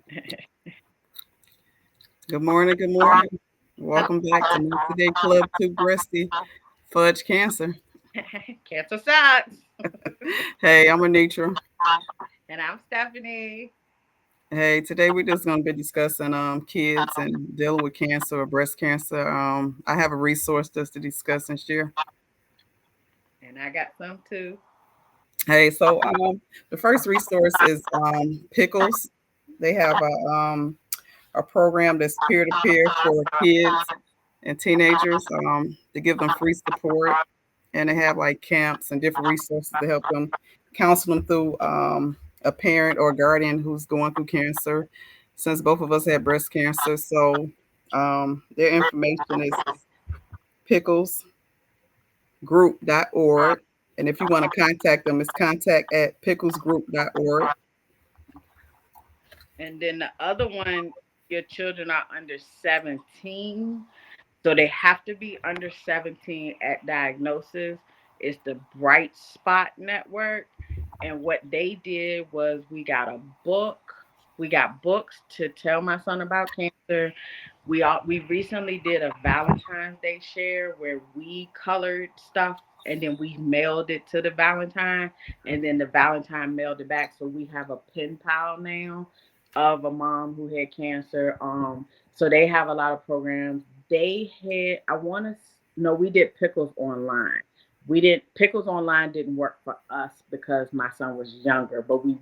Good morning. Good morning. Welcome back to Not Today Club Too Breasty Fudge Cancer. Cancer sucks. Hey, I'm Anitra. And I'm Stephanie. Hey, today we're just gonna be discussing kids and dealing with cancer or breast cancer. I have a resource just to discuss and share. And I got some too. Hey, so the first resource is Pickles. They have a program that's peer to peer for kids and teenagers to give them free support, and they have like camps and different resources to help them counsel them through a parent or guardian who's going through cancer. Since both of us had breast cancer, so their information is picklesgroup.org. And if you want to contact them, it's contact@picklesgroup.org. And then the other one, your children are under 17. So they have to be under 17 at diagnosis. It's the Bright Spot Network. And what they did was we got a book. We got books to tell my son about cancer. We recently did a Valentine's Day share where we colored stuff and then we mailed it to the Valentine, and then the Valentine mailed it back. So we have a pen pal now of a mom who had cancer. So they have a lot of programs. They had, I want to, no, we did Pickles Online. Pickles Online didn't work for us because my son was younger, but we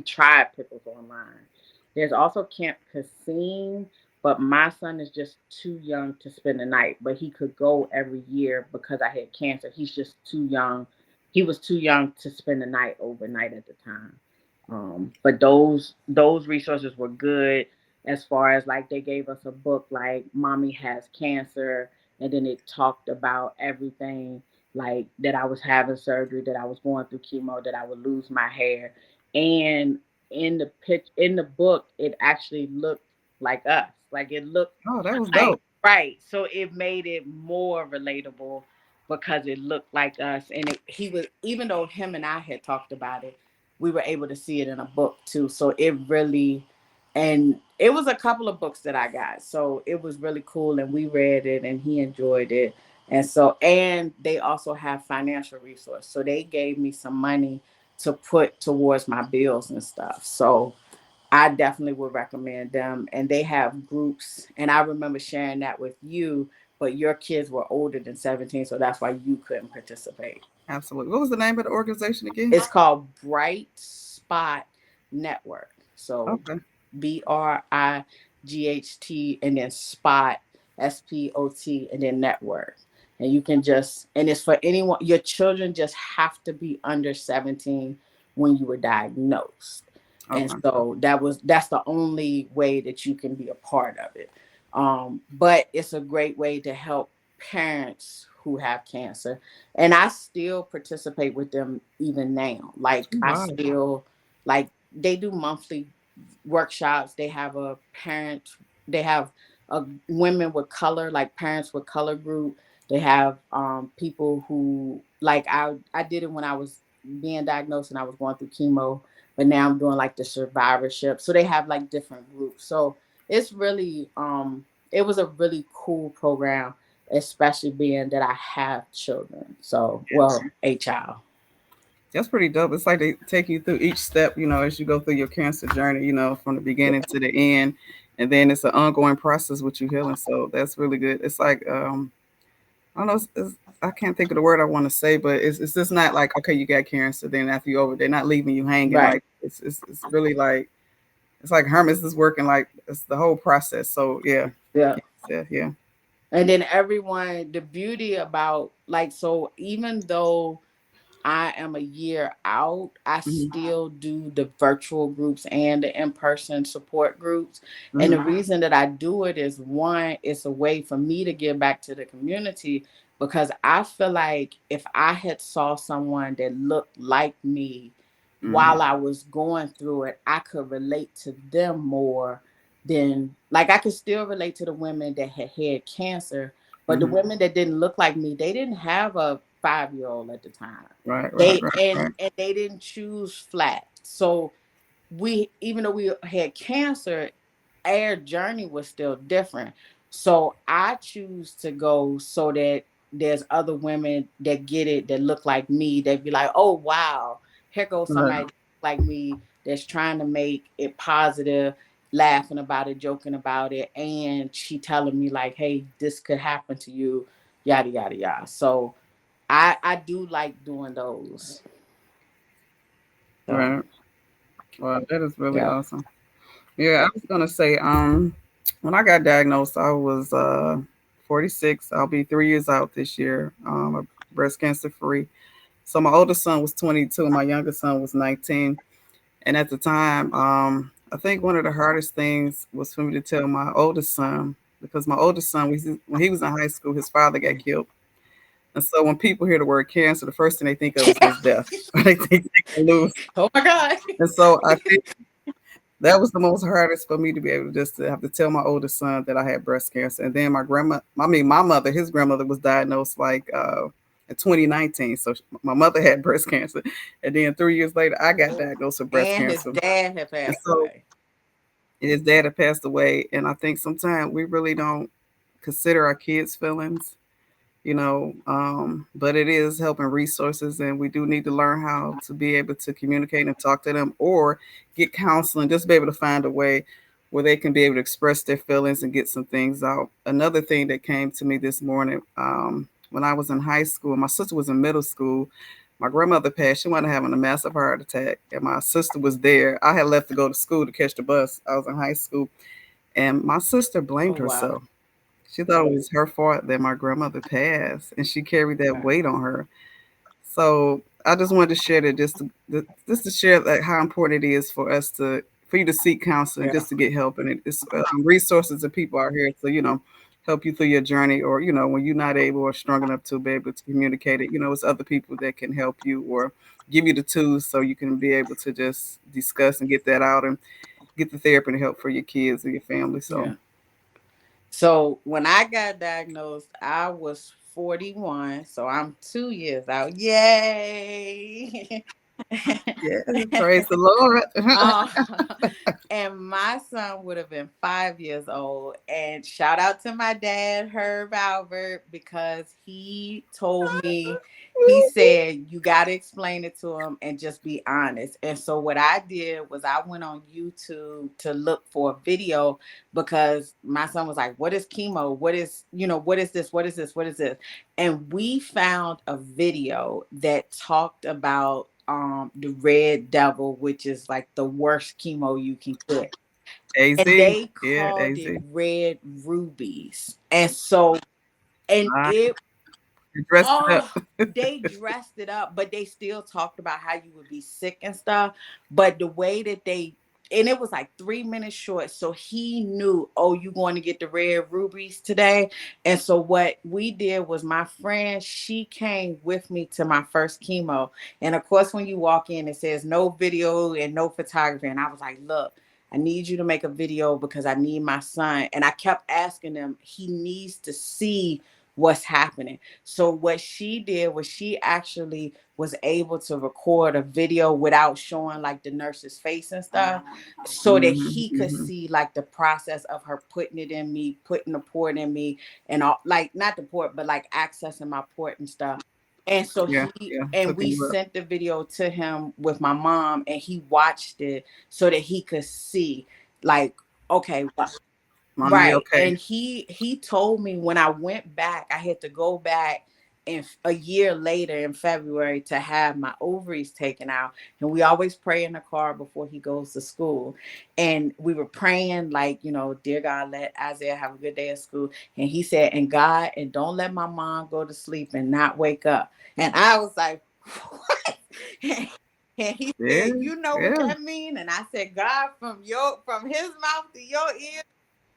tried Pickles Online. There's also Camp Casine, but my son is just too young to spend the night, but he could go every year because I had cancer. He's just too young. He was too young to spend the night overnight at the time. But those resources were good as far as like they gave us a book like Mommy Has Cancer, and then it talked about everything like that I was having surgery, that I was going through chemo, that I would lose my hair. And in the book it actually looked like us. Like it looked Oh, that was like dope. right. So it made it more relatable because it looked like us. And he was, even though him and I had talked about it, we were able to see it in a book too. So it really, and it was a couple of books that I got. So it was really cool and we read it and he enjoyed it. And so, and they also have financial resource. So they gave me some money to put towards my bills and stuff. So I definitely would recommend them. And they have groups. And I remember sharing that with you, but your kids were older than 17. So that's why you couldn't participate. Absolutely. What was the name of the organization again? It's called Bright Spot Network. So Okay. BRIGHT and then Spot, SPOT, and then Network. And you can just, and it's for anyone, your children just have to be under 17 when you were diagnosed. And Okay. so that's the only way that you can be a part of it. But it's a great way to help parents who have cancer, and I still participate with them even now. Like I Wow. still like they do monthly workshops. They have a parent. They have a women with color, like parents with color group. They have people who like I did it when I was being diagnosed and I was going through chemo, but now I'm doing like the survivorship. So they have like different groups. So it's really it was a really cool program, especially being that I have children. So, well, a child. That's pretty dope. It's like they take you through each step, as you go through your cancer journey, from the Yeah. beginning to the end. And then it's an ongoing process with you healing. So that's really good. It's like, I don't know, I can't think of the word I want to say, but it's just not like, okay, you got cancer. Then after you over, they're not leaving you hanging. Right. Like, it's really like, it's like Hermes is working, like, it's the whole process. So, yeah, Yeah. yeah, yeah. And then everyone, the beauty about like, so even though I am a year out, I Hmm. still do the virtual groups and the in person support groups. And the Hmm. reason that I do it is one, it's a way for me to give back to the community because I feel like if I had saw someone that looked like me Hmm. while I was going through it, I could relate to them more than like I could still relate to the women that had cancer, but the Hmm. women that didn't look like me, they didn't have a 5-year old at the time. Right, right, They right, right. and they didn't choose flat. So even though we had cancer, our journey was still different. So I choose to go so that there's other women that get it, that look like me, that be like, oh wow, here goes Right. somebody like me that's trying to make it positive, laughing about it, joking about it, and she telling me like, hey, this could happen to you, yada yada yada. So I do like doing those. So Right. Well, that is really yeah. awesome. Yeah, I was gonna say, when I got diagnosed, I was 46. I'll be 3 years out this year. Breast cancer free. So my oldest son was 22, and my youngest son was 19. And at the time, I think one of the hardest things was for me to tell my oldest son, because my oldest son, when he was in high school, his father got killed. And so when people hear the word cancer, the first thing they think of is his death. They think they can lose. Oh my God. And so I think that was the most hardest for me to be able to just to have to tell my oldest son that I had breast cancer. And then my mother, his grandmother was diagnosed like in 2019. So my mother had breast cancer. And then 3 years later, I got diagnosed with breast And his cancer. dad had And passed so away. his dad had passed away. And I think sometimes we really don't consider our kids' feelings, but it is helping resources, and we do need to learn how to be able to communicate and talk to them, or get counseling, just be able to find a way where they can be able to express their feelings and get some things out. Another thing that came to me this morning, when I was in high school, my sister was in middle school. My grandmother passed. She wasn't having a massive heart attack, and my sister was there. I had left to go to school to catch the bus. I was in high school, and my sister Oh blamed wow. herself. She thought it was her fault that my grandmother passed, and she carried that Right. weight on her. So I just wanted to share that, just to share that how important it is for us for you to seek counseling, Yeah. just to get help, and it's resources and people are here to help you through your journey, or when you're not able or strong enough to be able to communicate it. It's other people that can help you or give you the tools so you can be able to just discuss and get that out and get the therapy and help for your kids and your family. So Yeah. So when I got diagnosed, I was 41. So I'm 2 years out. Yay. yeah, praise the Lord. uh, and my son would have been 5 years old. And shout out to my dad, Herb Albert, because he told me, he said, you got to explain it to him and just be honest. And so what I did was I went on YouTube to look for a video, because my son was like, what is chemo? What is this? What is this? What is this? And we found a video that talked about the red devil, which is like the worst chemo you can get. AZ, And they yeah, called AZ. it red rubies. And so, and Ah, it, you dressed it oh, up. they dressed it up, but they still talked about how you would be sick and stuff. But the way that and it was like 3 minutes short. So he knew, oh, you going to get the red rubies today. And so what we did was, my friend, she came with me to my first chemo. And of course, when you walk in, it says no video and no photography. And I was like, look, I need you to make a video because I need my son. And I kept asking them, he needs to see what's happening. So what she did was, she actually was able to record a video without showing like the nurse's face and stuff, so that Mhm, he could mhm. see like the process of her putting it in me, putting the port in me, and all, like not the port, but like accessing my port and stuff. And so Yeah, yeah, we hooking you up. sent the video to him with my mom, and he watched it so that he could see, like, okay, Mommy, you right. okay? And he told me, when I went back, I had to go back in a year later in February to have my ovaries taken out. And we always pray in the car before he goes to school. And we were praying like, dear God, let Isaiah have a good day at school. And he said, and God, and don't let my mom go to sleep and not wake up. And I was like, what? And he Yeah, said, you know what yeah, that mean? And I said, God, from his mouth to your ear.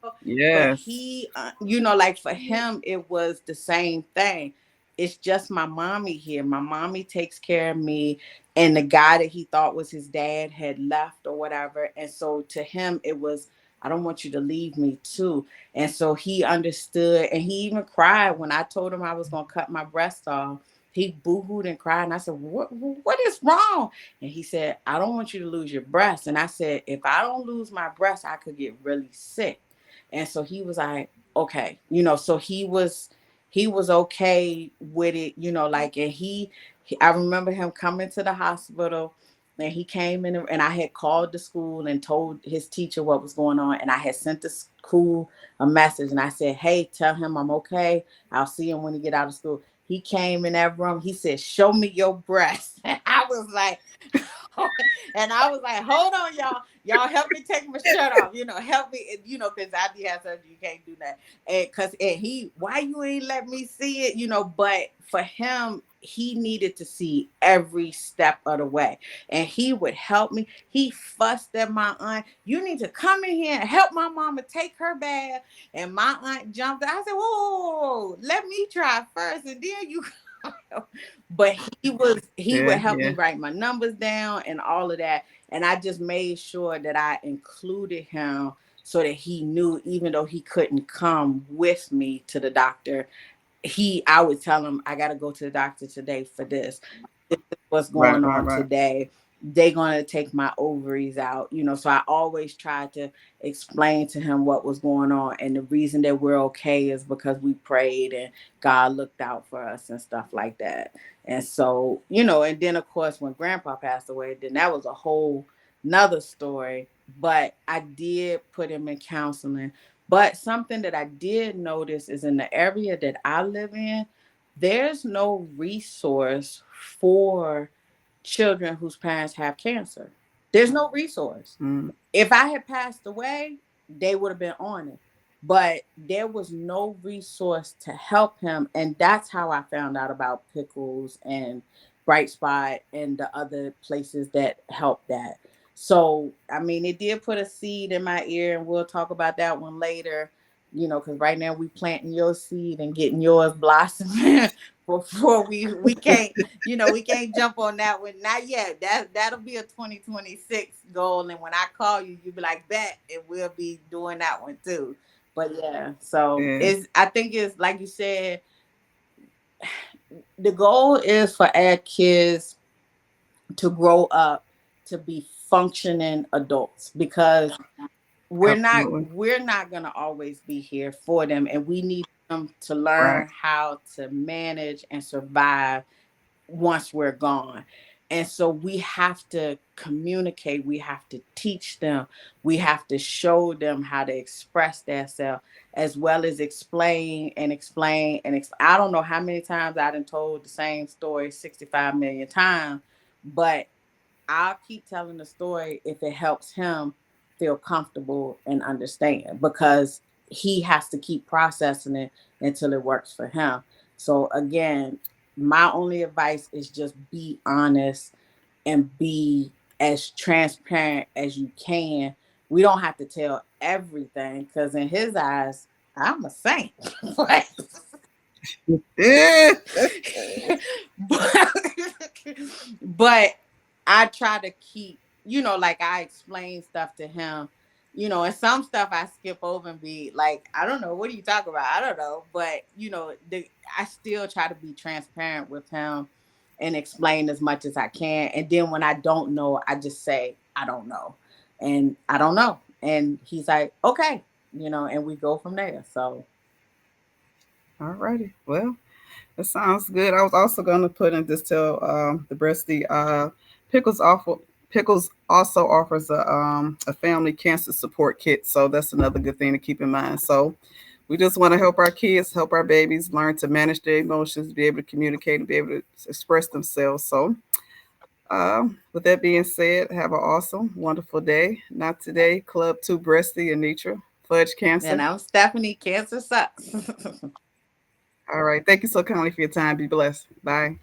But yes. he, like for him, it was the same thing. It's just my mommy here. My mommy takes care of me, and the guy that he thought was his dad had left or whatever. And so to him, it was, I don't want you to leave me too. And so he understood, and he even cried when I told him I was going to cut my breast off. he boo-hooed and cried. And I said, what is wrong? And he said, I don't want you to lose your breast. And I said, if I don't lose my breast, I could get really sick. And so he was like, okay, so he was okay with it, like, and I remember him coming to the hospital, and he came in, and I had called the school and told his teacher what was going on. And I had sent the school a message, and I said, hey, tell him I'm okay. I'll see him when he get out of school. He came in that room. He said, show me your breast. And I was like, hold on, y'all help me take my shirt off, help me, because I be have surgery, you can't do that. And why you ain't let me see it, but for him, he needed to see every step of the way, and he would help me. He fussed at my aunt, you need to come in here and help my mama take her bath. And my aunt jumped. I said, whoa, let me try first, and then you. But he would help me write my numbers down and all of that. And I just made sure that I included him so that he knew, even though he couldn't come with me to the doctor, I would tell him, I got to go to the doctor today for this. This is what's going on today. They're going to take my ovaries out, so I always tried to explain to him what was going on. And the reason that we're okay is because we prayed and God looked out for us and stuff like that. And so, and then of course, when grandpa passed away, then that was a whole nother story. But I did put him in counseling. But something that I did notice is in the area that I live in, there's no resource for children whose parents have cancer. There's no resource. If I had passed away, they would have been on it. But there was no resource to help him. And that's how I found out about Pickles and Bright Spot and the other places that help that. So, I mean, it did put a seed in my ear, and we'll talk about that one later, because right now we planting your seed and getting yours blossoming before we can't, we can't jump on that one. Not yet. That'll be a 2026 goal. And when I call you, you'll be like, bet, and we'll be doing that one too. But yeah, so I think it's like you said, the goal is for our kids to grow up to be functioning adults, because we're not going to always be here for them, and we need them to learn how to manage and survive once we're gone. And so we have to communicate, we have to teach them, we have to show them how to express themselves, as well as explain and explain and I don't know how many times I done told the same story 65 million times, but I'll keep telling the story if it helps him feel comfortable and understand, because he has to keep processing it until it works for him. So again, my only advice is just be honest and be as transparent as you can. We don't have to tell everything, because in his eyes, I'm a saint. But I try to keep, like I explain stuff to him, and some stuff I skip over and be like, I don't know, what are you talking about? I don't know. But, I still try to be transparent with him and explain as much as I can. And then when I don't know, I just say, I don't know. And I don't know. And he's like, okay, and we go from there. So. All righty. Well, that sounds good. I was also going to put in this tell the breasty Pickles also offers a family cancer support kit, so that's another good thing to keep in mind. So we just want to help our kids, help our babies learn to manage their emotions, be able to communicate, and be able to express themselves. So with that being said, have an awesome, wonderful day. Not today, Club 2 Breasty, Anitra, Fudge Cancer. And I'm Stephanie, Cancer Sucks. All right. Thank you so kindly for your time. Be blessed. Bye.